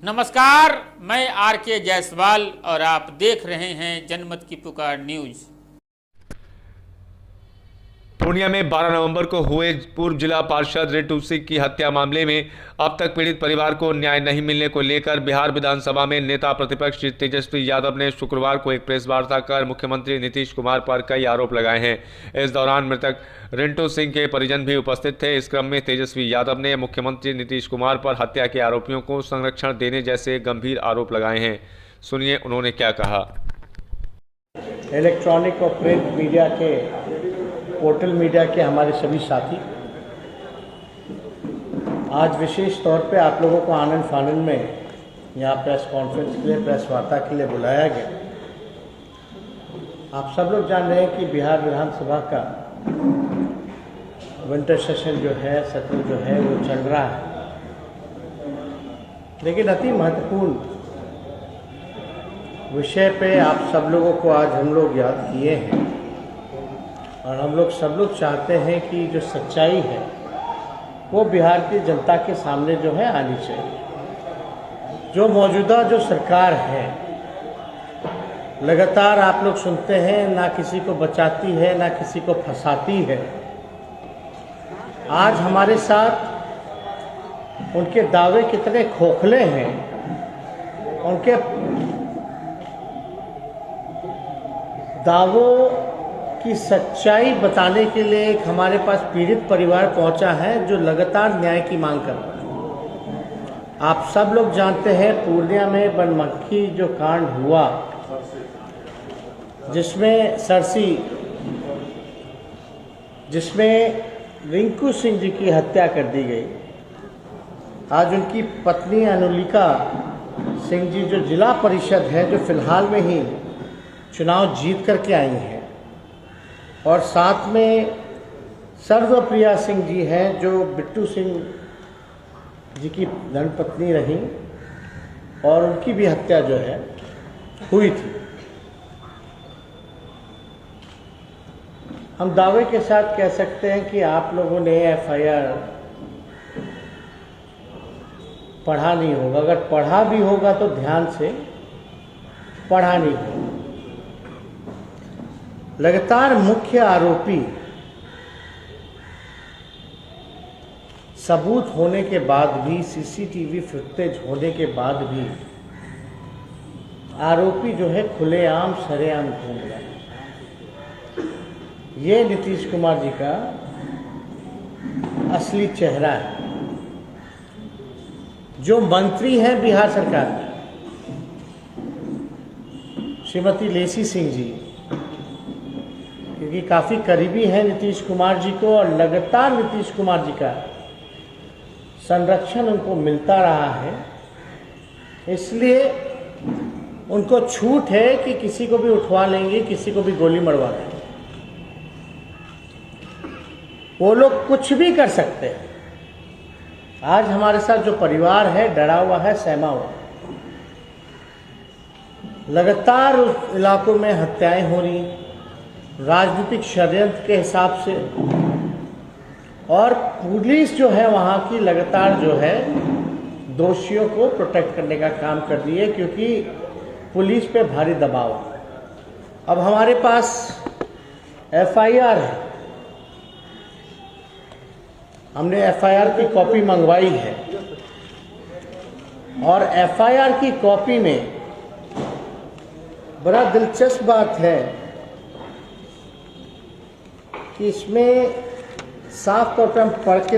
नमस्कार, मैं आर.के. जायसवाल और आप देख रहे हैं जनमत की पुकार न्यूज। पूर्णिया में 12 नवंबर को हुए पूर्व जिला पार्षद रिंटू सिंह की हत्या मामले में अब तक पीड़ित परिवार को न्याय नहीं मिलने को लेकर बिहार विधानसभा में नेता प्रतिपक्ष तेजस्वी यादव ने शुक्रवार को एक प्रेस वार्ता कर मुख्यमंत्री नीतीश कुमार पर कई आरोप लगाए हैं। इस दौरान मृतक रिंटू सिंह के परिजन भी उपस्थित थे। इस क्रम में तेजस्वी यादव ने मुख्यमंत्री नीतीश कुमार पर हत्या के आरोपियों को संरक्षण देने जैसे गंभीर आरोप लगाए हैं। सुनिए उन्होंने क्या कहा। इलेक्ट्रॉनिक और प्रिंट मीडिया के, पोर्टल मीडिया के हमारे सभी साथी, आज विशेष तौर पे आप लोगों को आनंद फानंद में यहाँ प्रेस कॉन्फ्रेंस के लिए, प्रेस वार्ता के लिए बुलाया गया। आप सब लोग जान रहे हैं कि बिहार विधानसभा का विंटर सेशन जो है, सत्र जो है वो चल रहा है, लेकिन अति महत्वपूर्ण विषय पे आप सब लोगों को आज हम लोग याद किए हैं और हम लोग सब लोग चाहते हैं कि जो सच्चाई है वो बिहार की जनता के सामने जो है आनी चाहिए। जो मौजूदा जो सरकार है, लगातार आप लोग सुनते हैं, ना किसी को बचाती है ना किसी को फंसाती है। आज हमारे साथ उनके दावे कितने खोखले हैं, उनके दावों की सच्चाई बताने के लिए एक हमारे पास पीड़ित परिवार पहुंचा है जो लगातार न्याय की मांग कर रहा है। आप सब लोग जानते हैं पूर्णिया में बनमनखी जो कांड हुआ, जिसमें रिंकू सिंह जी की हत्या कर दी गई। आज उनकी पत्नी अनुलिका सिंह जी जो जिला परिषद है, जो फिलहाल में ही चुनाव जीत करके आई हैं, और साथ में सर्वप्रिया सिंह जी हैं जो बिट्टू सिंह जी की धर्मपत्नी रही, और उनकी भी हत्या जो है हुई थी। हम दावे के साथ कह सकते हैं कि आप लोगों ने एफआईआर पढ़ा नहीं होगा। अगर पढ़ा भी होगा तो ध्यान से पढ़ा नहीं होगा। लगातार मुख्य आरोपी सबूत होने के बाद भी, सीसीटीवी फुटेज होने के बाद भी आरोपी जो है खुलेआम सरेआम घूम रहा है। ये नीतीश कुमार जी का असली चेहरा है। जो मंत्री हैं बिहार सरकार में, श्रीमती लेसी सिंह जी, क्योंकि काफ़ी करीबी है नीतीश कुमार जी को और लगातार नीतीश कुमार जी का संरक्षण उनको मिलता रहा है, इसलिए उनको छूट है कि किसी को भी उठवा लेंगे, किसी को भी गोली मरवा लेंगे। वो लोग कुछ भी कर सकते हैं। आज हमारे साथ जो परिवार है डरा हुआ है, सहमा हुआ है। लगातार उस इलाकों में हत्याएं हो रही हैं राजनीतिक षड्यंत्र के हिसाब से, और पुलिस जो है वहाँ की लगातार जो है दोषियों को प्रोटेक्ट करने का काम कर रही है, क्योंकि पुलिस पे भारी दबाव है। अब हमारे पास एफआईआर है, हमने एफआईआर की कॉपी मंगवाई है, और एफआईआर की कॉपी में बड़ा दिलचस्प बात है कि इसमें साफ तौर पर हम पढ़ के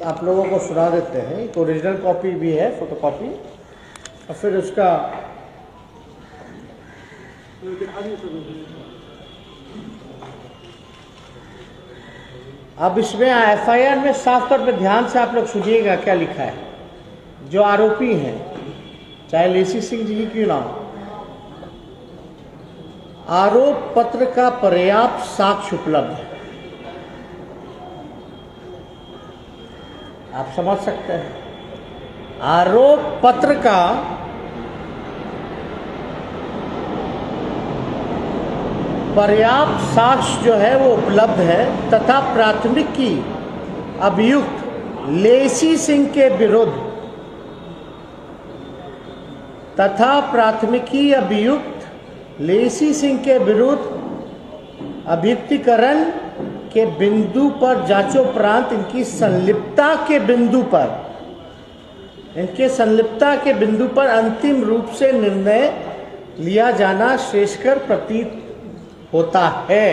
आप लोगों को सुना देते हैं। एक ओरिजिनल कॉपी भी है, फोटोकॉपी, और फिर उसका अब इसमें एफआईआर में साफ तौर पर ध्यान से आप लोग सुनिएगा क्या लिखा है। जो आरोपी हैं, चाहे लेसी सिंह जी ही क्यों ना हो, आरोप पत्र का पर्याप्त साक्ष्य उपलब्ध है। आप समझ सकते हैं, आरोप पत्र का पर्याप्त साक्ष्य जो है वो उपलब्ध है, तथा प्राथमिक की अभियुक्त लेसी सिंह के विरुद्ध तथा प्राथमिकी अभियुक्त लेसी सिंह के विरुद्ध अभियुक्तिकरण के बिंदु पर जांचोपरांत इनकी संलिप्तता के बिंदु पर अंतिम रूप से निर्णय लिया जाना श्रेयस्कर प्रतीत होता है।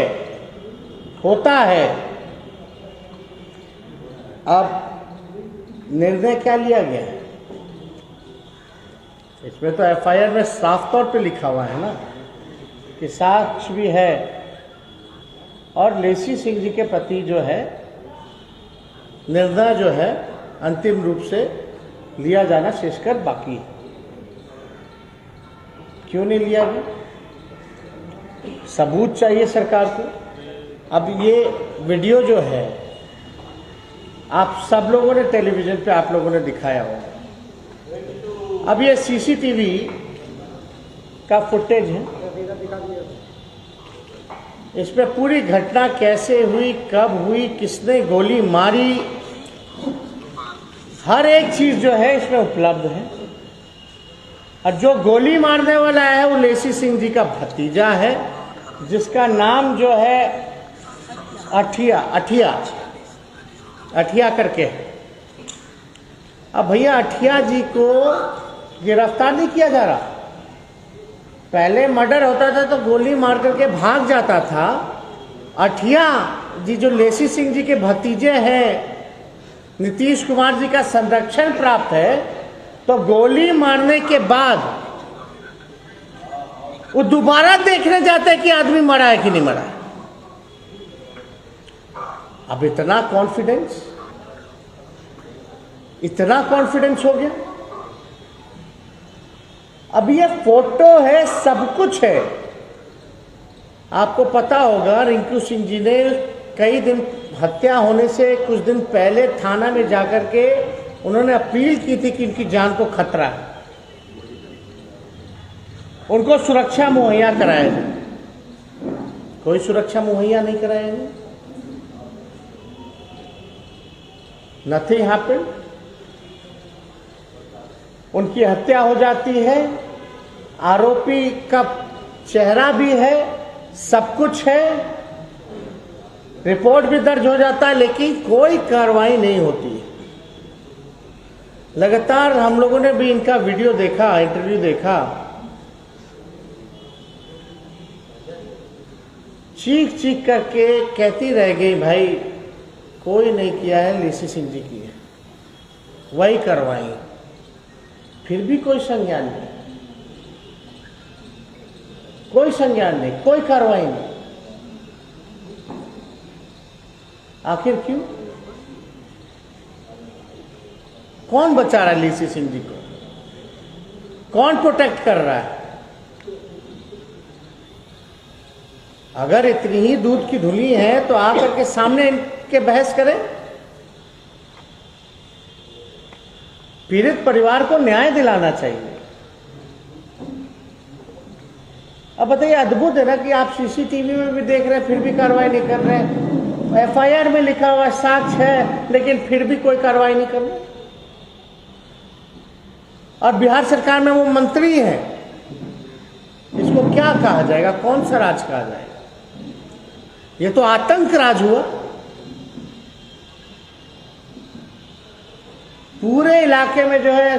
अब निर्णय क्या लिया गया है? इसमें तो एफआईआर में साफ तौर पे लिखा हुआ है ना कि साक्ष्य भी है और लेसी सिंह जी के प्रति जो है निर्णय जो है अंतिम रूप से लिया जाना शेषकर बाकी है। क्यों नहीं लिया गया? सबूत चाहिए सरकार को। अब ये वीडियो जो है आप सब लोगों ने टेलीविजन पे आप लोगों ने दिखाया होगा। अब ये सीसीटीवी का फुटेज है, इसमें पूरी घटना कैसे हुई, कब हुई, किसने गोली मारी, हर एक चीज जो है इसमें उपलब्ध है। और जो गोली मारने वाला है वो लेसी सिंह जी का भतीजा है, जिसका नाम जो है अठिया करके है। अब भैया अठिया जी को गिरफ्तार नहीं किया जा रहा। पहले मर्डर होता था तो गोली मार करके भाग जाता था। अठिया जी जो लेसी सिंह जी के भतीजे हैं, नीतीश कुमार जी का संरक्षण प्राप्त है, तो गोली मारने के बाद वो दोबारा देखने जाते हैं कि आदमी मरा है कि नहीं मरा है। अब इतना कॉन्फिडेंस हो गया। अब ये फोटो है, सब कुछ है। आपको पता होगा रिंकू सिंह जी ने कई दिन हत्या होने से कुछ दिन पहले थाना में जाकर के उन्होंने अपील की थी कि इनकी जान को खतरा है, उनको सुरक्षा मुहैया कराया जाए। कोई सुरक्षा मुहैया नहीं कराया गया। Nothing happened. उनकी हत्या हो जाती है, आरोपी का चेहरा भी है, सब कुछ है, रिपोर्ट भी दर्ज हो जाता है, लेकिन कोई कार्रवाई नहीं होती। लगातार हम लोगों ने भी इनका वीडियो देखा, इंटरव्यू देखा, चीख चीख करके कहती रह गई भाई कोई नहीं किया है, लेसी सिंह जी की है, वही कार्रवाई। फिर भी कोई संज्ञान नहीं, कोई कार्रवाई नहीं। आखिर क्यों? कौन बचा रहा है लेसी सिंह जी को? कौन प्रोटेक्ट कर रहा है? अगर इतनी ही दूध की धुली है तो आकर के सामने इनके बहस करें। पीड़ित परिवार को न्याय दिलाना चाहिए। अब बताइए, अद्भुत है ना कि आप सीसीटीवी में भी देख रहे हैं फिर भी कार्रवाई नहीं कर रहे हैं। एफआईआर में लिखा हुआ साक्ष्य है लेकिन फिर भी कोई कार्रवाई नहीं कर रहे। और बिहार सरकार में वो मंत्री है, इसको क्या कहा जाएगा? कौन सा राज कहा जाएगा? ये तो आतंक राज हुआ। पूरे इलाके में जो है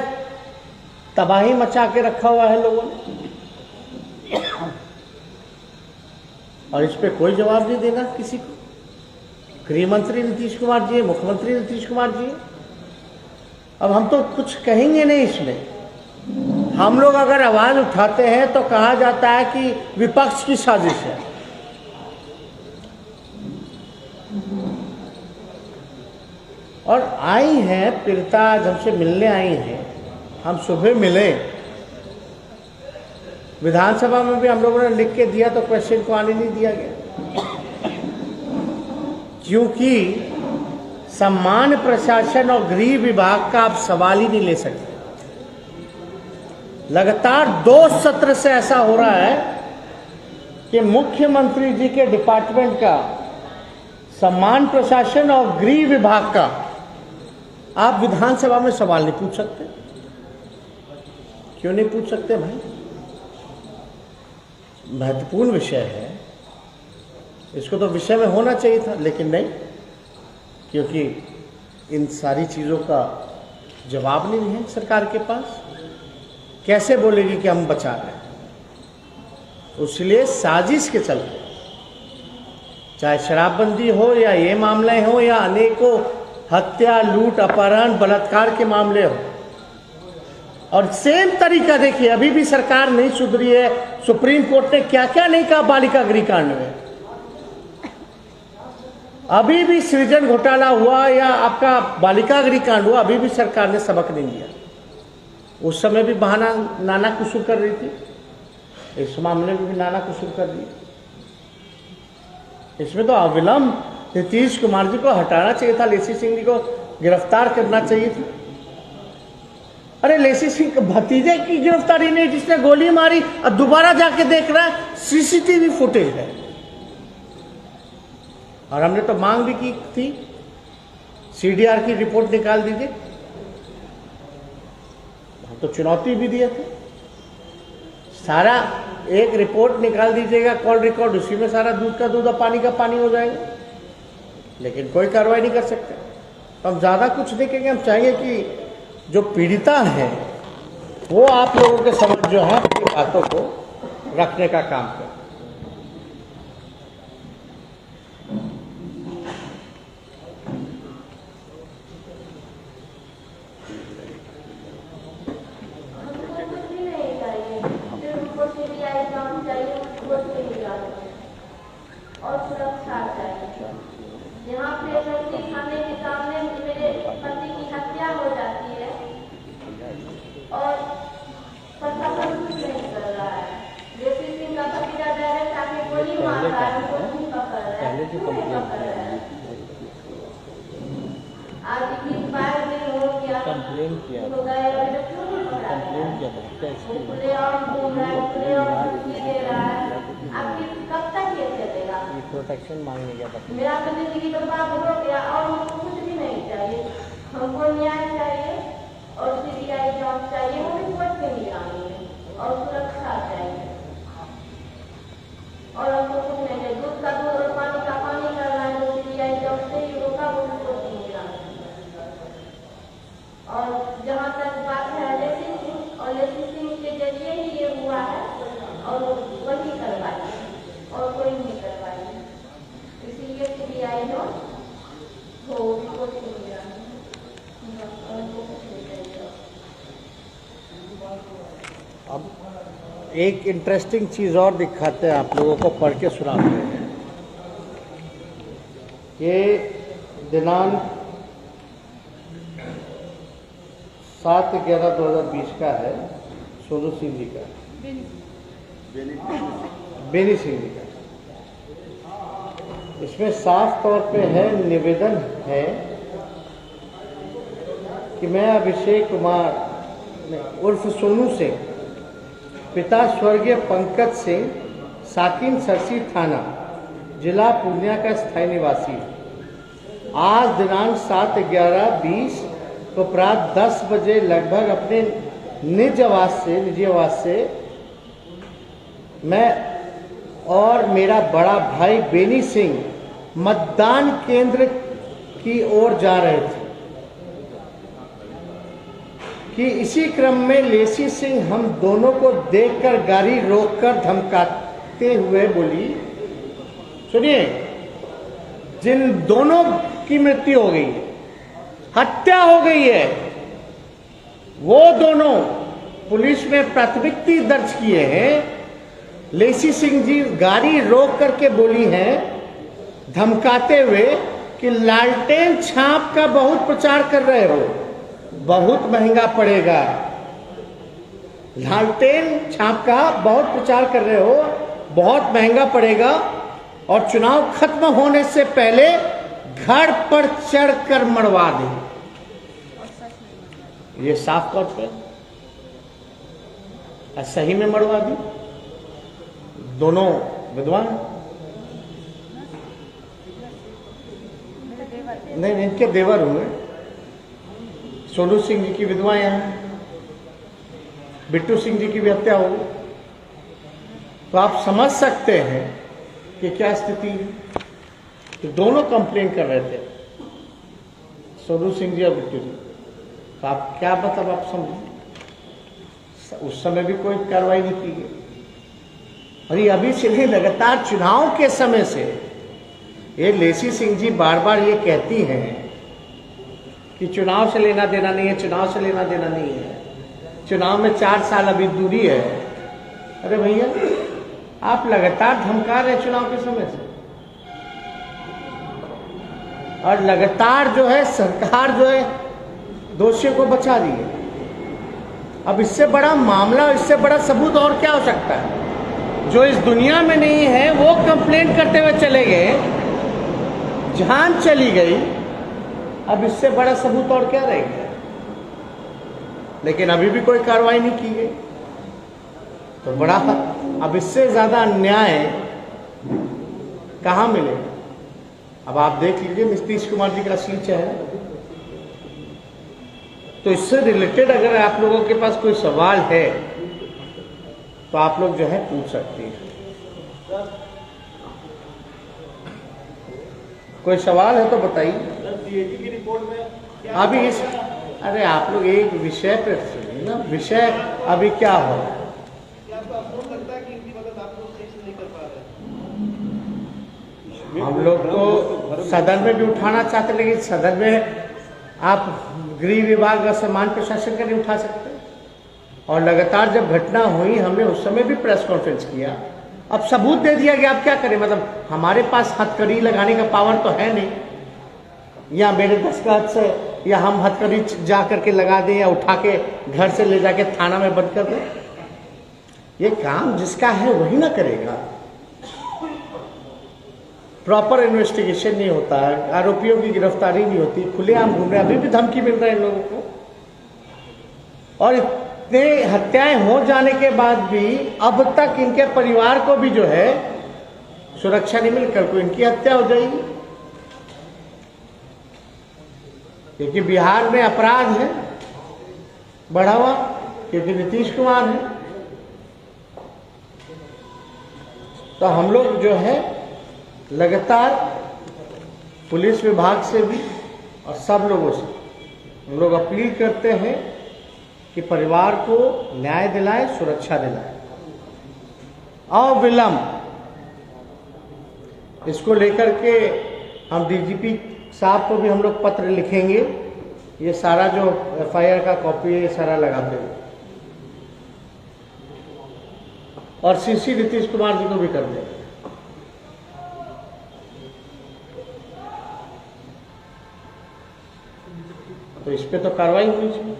तबाही मचा के रखा हुआ है लोगों ने, और इस पे कोई जवाब नहीं देना किसी को। गृह मंत्री नीतीश कुमार जी, मुख्यमंत्री नीतीश कुमार जी। अब हम तो कुछ कहेंगे नहीं इसमें। हम लोग अगर आवाज उठाते हैं तो कहा जाता है कि विपक्ष की साजिश है। और आई हैं पीड़िता, जब से मिलने आई हैं, हम सुबह मिले, विधानसभा में भी हम लोगों ने लिख के दिया तो क्वेश्चन को आने नहीं दिया गया, क्योंकि सामान्य प्रशासन और गृह विभाग का आप सवाल ही नहीं ले सकते। लगातार 2 सत्र से ऐसा हो रहा है कि मुख्यमंत्री जी के डिपार्टमेंट का, सामान्य प्रशासन और गृह विभाग का आप विधानसभा में सवाल नहीं पूछ सकते। क्यों नहीं पूछ सकते भाई? महत्वपूर्ण विषय है, इसको तो विषय में होना चाहिए था, लेकिन नहीं, क्योंकि इन सारी चीज़ों का जवाब नहीं है सरकार के पास। कैसे बोलेगी कि हम बचा रहे हैं? इसलिए साजिश के चलते, चाहे शराबबंदी हो या ये मामले हो या अनेकों हत्या, लूट, अपहरण, बलात्कार के मामले हो, और सेम तरीका देखिए, अभी भी सरकार नहीं सुधरी है। सुप्रीम कोर्ट ने क्या क्या नहीं कहा बालिका गृह कांड में। अभी भी सृजन घोटाला हुआ या आपका बालिका गृह कांड हुआ, अभी भी सरकार ने सबक नहीं दिया। उस समय भी बहाना नाना कुसुर कर रही थी, इस मामले में भी नाना कुसुर कर रही। इसमें तो अविलंब नीतीश कुमार जी को हटाना चाहिए था, लेसी सिंह जी को गिरफ्तार करना चाहिए था। अरे लेसी सिंह के भतीजे की गिरफ्तारी नहीं, जिसने गोली मारी, और दोबारा जाके देख रहा है सीसीटीवी फुटेज है। और हमने तो मांग भी की थी, सीडीआर की रिपोर्ट निकाल दीजिए, हम तो चुनौती भी दिए थे, सारा एक रिपोर्ट निकाल दीजिएगा, कॉल रिकॉर्ड, उसी में सारा दूध का दूध और पानी का पानी हो जाएगा। लेकिन कोई कार्रवाई नहीं कर सकते। तो हम ज़्यादा कुछ नहीं कहेंगे, हम चाहेंगे कि जो पीड़िता है वो आप लोगों के समझ जो है अपनी बातों को रखने का काम करें। और सुरक्षा चाहिए। यहाँ पे लड़की खाने के सामने मेरे पति की हत्या हो जाती है और प्रशासन कुछ नहीं कर रहा है। लेसी सिंह का भतीजा डायरेक्ट आके गोली मार रहा है, उनको नहीं पकड़ रहा है, क्यों नहीं पकड़ रहा है? आज 21 दिन हो गया, कंप्लेन किया, तो गए और क्यों नहीं पकड़ा? कंप्लेन किया था, खुलेआम घूम रहा है, खुलेआम धमकी दे रहा है। आखिर कब तक ये चलेगा? प्रोटेक्शन मांगने गया था। मेरा तो जिंदगी बर्बाद हो गया और हमको कुछ भी नहीं चाहिए। हमको न्याय चाहिए और सीबीआई जांच चाहिए, वो भी कोर्ट के निगरानी में, और सुरक्षा चाहिए। और हमको कुछ नहीं चाहिए। दूध का दूध और पानी का पानी करना है, तो सीबीआई जांच से ही रोका, वो भी कोर्ट के निगरानी में। और जहाँ तक बात है लेसी सिंह, और लेसी सिंह के जरिए ही ये हुआ है, और वही करवाई और कोई नहीं करवाई। इसीलिए सीबीआई हो रिपोर्ट के निगरानी। अब एक इंटरेस्टिंग चीज़ और दिखाते हैं आप लोगों को, पढ़ के सुनाते हैं। ये दिनांक 7/11/2020 का है, सोनू सिंह जी का, बेनी सिंह जी का। इसमें साफ तौर पे है, निवेदन है कि मैं अभिषेक कुमार उर्फ सोनू सिंह, पिता स्वर्गीय पंकज सिंह, साकिन सरसी थाना, जिला पूर्णिया का स्थायी निवासी हूँ। आज दिनांक 7/11/20 को प्रात 10 बजे लगभग अपने निजी आवास से मैं और मेरा बड़ा भाई बेनी सिंह मतदान केंद्र की ओर जा रहे थे कि इसी क्रम में लेसी सिंह हम दोनों को देखकर गाड़ी रोककर धमकाते हुए बोली, सुनिए, जिन दोनों की मृत्यु हो गई है, हत्या हो गई है, वो दोनों पुलिस में प्राथमिकी दर्ज किए हैं। लेसी सिंह जी गाड़ी रोक करके बोली हैं धमकाते हुए कि लालटेन छाप का बहुत प्रचार कर रहे हो, बहुत महंगा पड़ेगा। लालटेन छाप का बहुत प्रचार कर रहे हो, बहुत महंगा पड़ेगा, और चुनाव खत्म होने से पहले घर पर चढ़कर मरवा दें। ये साफ तौर पे सही में मरवा दी। दोनों विद्वान नहीं, इनके देवर हुए, सोनू सिंह जी की विधवा यहाँ। बिट्टू सिंह जी की भी हत्या हो गई। तो आप समझ सकते हैं कि क्या स्थिति है। तो दोनों कंप्लेन कर रहे थे, सोनू सिंह जी और बिट्टू जी। तो आप क्या मतलब आप समझे, उस समय भी कोई कार्रवाई नहीं की गई। और ये अभी से नहीं, लगातार चुनाव के समय से ये लेसी सिंह जी बार बार ये कहती हैं कि चुनाव से लेना देना नहीं है, चुनाव से लेना देना नहीं है, चुनाव में 4 साल अभी दूरी है। अरे भैया, आप लगातार धमका रहे हैं चुनाव के समय से, और लगातार जो है सरकार जो है दोषियों को बचा रही है। अब इससे बड़ा मामला, इससे बड़ा सबूत और क्या हो सकता है? जो इस दुनिया में नहीं है वो कंप्लेंट करते हुए चले गए, जान चली गई। अब इससे बड़ा सबूत और क्या रहेगा? लेकिन अभी भी कोई कार्रवाई नहीं की गई। तो बड़ा, अब इससे ज्यादा अन्याय कहां मिलेगा? अब आप देख लीजिए नीतीश कुमार जी का असली चेहरा। तो इससे रिलेटेड अगर आप लोगों के पास कोई सवाल है तो आप लोग जो है पूछ सकते हैं। कोई सवाल है तो बताइए। की रिपोर्ट में अभी इस, अरे आप लोग एक विषय पे सुनिए ना, विषय अभी क्या हो। आपको अफसोस लगता है कि इनकी मदद आप लोग सही से नहीं कर पा रहे? हम लोग तो सदन में भी उठाना चाहते, लेकिन सदन में आप गृह विभाग का समान प्रशासन का नहीं उठा सकते। और लगातार जब घटना हुई हमने उस समय भी प्रेस कॉन्फ्रेंस किया। अब सबूत दे दिया गया, अब क्या करें? मतलब हमारे पास हथकड़ी लगाने का पावर तो है नहीं, या मेरे दस्तखत से या हम हथकड़ी जा करके लगा दें या उठा के घर से ले जाके थाना में बंद कर दें। ये काम जिसका है वही ना करेगा। प्रॉपर इन्वेस्टिगेशन नहीं होता है, आरोपियों की गिरफ्तारी नहीं होती, खुलेआम घूम रहे। अभी भी धमकी मिल रहा है इन लोगों को। और इतने हत्याएं हो जाने के बाद भी अब तक इनके परिवार को भी जो है सुरक्षा नहीं मिली। कल को इनकी हत्या हो जाएगी, क्योंकि बिहार में अपराध है बढ़ा हुआ, क्योंकि नीतीश कुमार है। तो हम लोग जो है लगातार पुलिस विभाग से भी और सब लोगों से हम लोग अपील करते हैं कि परिवार को न्याय दिलाए, सुरक्षा दिलाए अविलंब। इसको लेकर के हम डीजीपी साहब को भी हम लोग पत्र लिखेंगे। ये सारा जो एफआईआर का कॉपी है ये सारा लगाते हुए, और सीसी नीतीश कुमार जी को भी कर देंगे। तो इस पे तो कार्रवाई होनी चाहिए।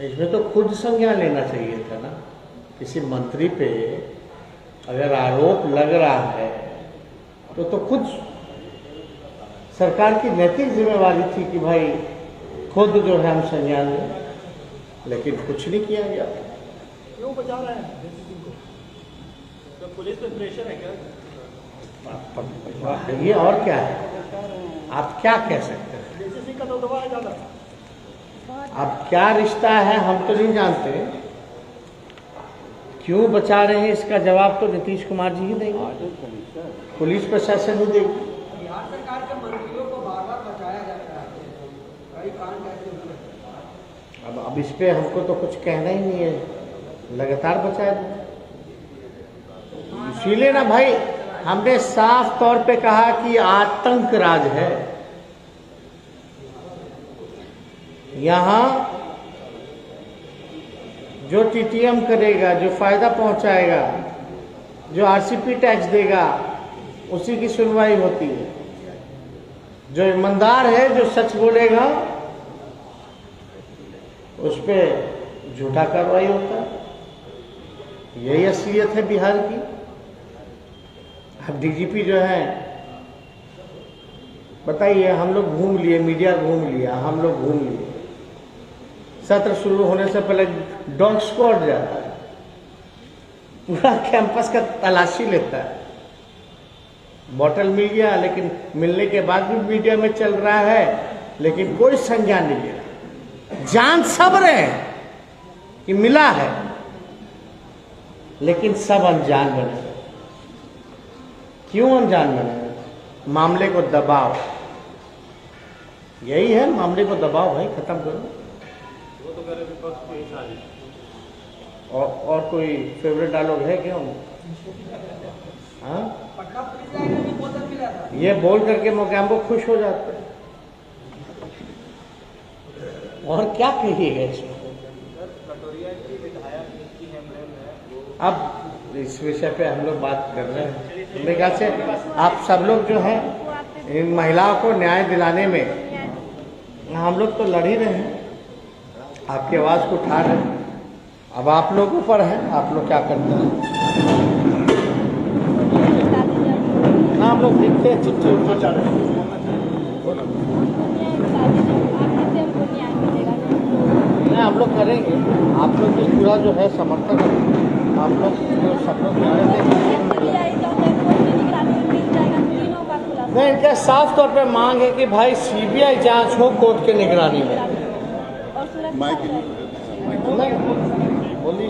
इसमें तो खुद संज्ञान लेना चाहिए था ना। किसी मंत्री पे अगर आरोप लग रहा है तो खुद सरकार की नैतिक जिम्मेवारी थी कि भाई खुद जो है हम संज्ञान लें, लेकिन कुछ नहीं किया गया। क्यों बचा रहे हैं को? तो पुलिस पे प्रेशर है क्या? ये और क्या है, आप क्या कह सकते हैं? का तो दबाया जा रहा है। अब क्या रिश्ता है हम तो नहीं जानते, क्यों बचा रहे हैं इसका जवाब तो नीतीश कुमार जी ही देंगे, पुलिस प्रशासन ही देगी। बिहार सरकार के मंत्रियों को बार बार बचाया जाता है, कई कांड ऐसे हुए। अब इस पे हमको तो कुछ कहना ही नहीं है, लगातार बचाया जाए। इसीलिए ना भाई हमने साफ तौर पे कहा कि आतंक राज है। यहाँ जो टीटीएम करेगा, जो फायदा पहुंचाएगा, जो आरसीपी टैक्स देगा, उसी की सुनवाई होती है। जो ईमानदार है, जो सच बोलेगा, उस पे झूठा कार्रवाई होता है। यही असलियत है बिहार की। अब डीजीपी जो है, बताइए, हम लोग घूम लिए, मीडिया घूम लिया, हम लोग घूम लिए, सत्र शुरू होने से पहले डॉग स्क्वाड जाता है, पूरा कैंपस का तलाशी लेता है। बॉटल मिल गया, लेकिन मिलने के बाद भी मीडिया में चल रहा है, लेकिन कोई संज्ञान नहीं ले रहा। जान सब रहे हैं, कि मिला है, लेकिन सब अनजान बने। क्यों अनजान बने? मामले को दबाओ, यही है मामले को दबाओ भाई, खत्म करो। वो तो कह रहे विपक्ष की साजिश। और कोई फेवरेट डायलॉग है क्या? हाँ, पटना पुलिस लाइन में भी बोतल मिला था। ये बोल करके मोगैम्बो खुश हो जाते हैं। और क्या कहिएगा इसमें? अब इस विषय पे हम लोग बात कर रहे हैं। मेरे ख्याल से आप सब लोग जो हैं, इन महिलाओं को न्याय दिलाने में हम लोग तो लड़ ही रहे हैं, आपकी आवाज़ को उठा रहे हैं। अब आप लोगों पर है, आप लोग क्या करते हैं ना। हम लोग देखते हैं चिट्ठी उनको चल रहे हैं, हम लोग करेंगे। आप लोग की पूरा जो है समर्थन है, आप लोग जो सब लोग नहीं, इनका साफ तौर पे मांग है कि भाई सीबीआई जांच हो कोर्ट के निगरानी में। बोलिए।